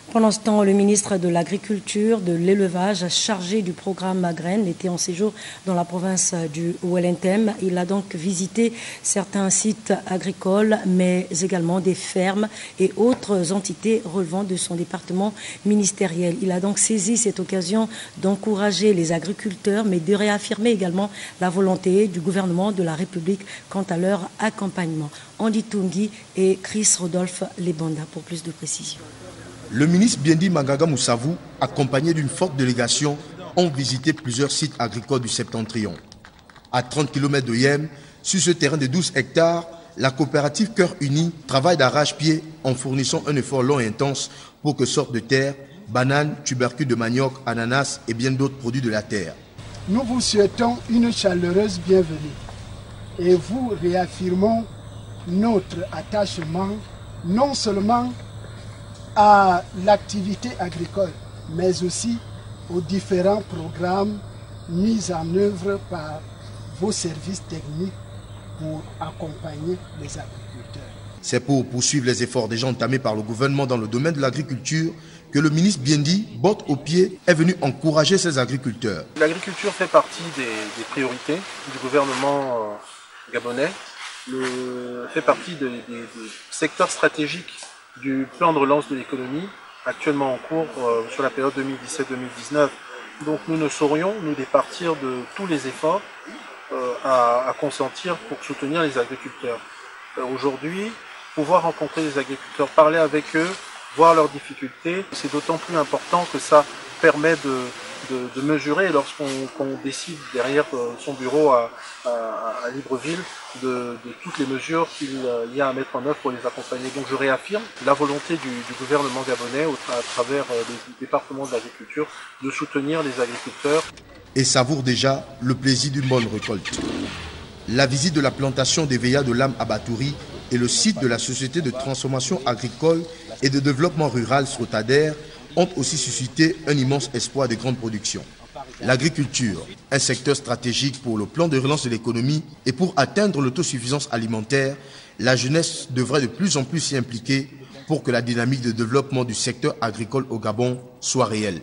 Pendant ce temps, le ministre de l'Agriculture, de l'Élevage, chargé du programme Graines, était en séjour dans la province du Wellington. Il a donc visité certains sites agricoles, mais également des fermes et autres entités relevant de son département ministériel. Il a donc saisi cette occasion d'encourager les agriculteurs, mais de réaffirmer également la volonté du gouvernement de la République quant à leur accompagnement. Andy Tungi et Chris Rodolphe Lebanda pour plus de précisions. Le ministre Biendi Magaga Moussavou, accompagné d'une forte délégation, ont visité plusieurs sites agricoles du Septentrion. À 30 km de Yem, sur ce terrain de 12 hectares, la coopérative Cœur Uni travaille d'arrache-pied en fournissant un effort long et intense pour que sortent de terre bananes, tubercules de manioc, ananas et bien d'autres produits de la terre. Nous vous souhaitons une chaleureuse bienvenue et vous réaffirmons notre attachement non seulement à l'activité agricole, mais aussi aux différents programmes mis en œuvre par vos services techniques pour accompagner les agriculteurs. C'est pour poursuivre les efforts déjà entamés par le gouvernement dans le domaine de l'agriculture que le ministre Biendi, botte au pied, est venu encourager ses agriculteurs. L'agriculture fait partie des priorités du gouvernement gabonais, fait partie des secteurs stratégiques du plan de relance de l'économie, actuellement en cours sur la période 2017-2019. Donc nous ne saurions nous départir de tous les efforts à consentir pour soutenir les agriculteurs. Aujourd'hui, pouvoir rencontrer les agriculteurs, parler avec eux, voir leurs difficultés, c'est d'autant plus important que ça permet de mesurer lorsqu'on décide derrière son bureau à Libreville de toutes les mesures qu'il y a à mettre en œuvre pour les accompagner. Donc je réaffirme la volonté du gouvernement gabonais à travers les départements de l'agriculture de soutenir les agriculteurs. Et savoure déjà le plaisir d'une bonne récolte. La visite de la plantation des Veillas de l'Âme à Batouri et le site de la Société de transformation agricole et de développement rural Srotader ont aussi suscité un immense espoir de grande production. L'agriculture, un secteur stratégique pour le plan de relance de l'économie et pour atteindre l'autosuffisance alimentaire, la jeunesse devrait de plus en plus s'y impliquer pour que la dynamique de développement du secteur agricole au Gabon soit réelle.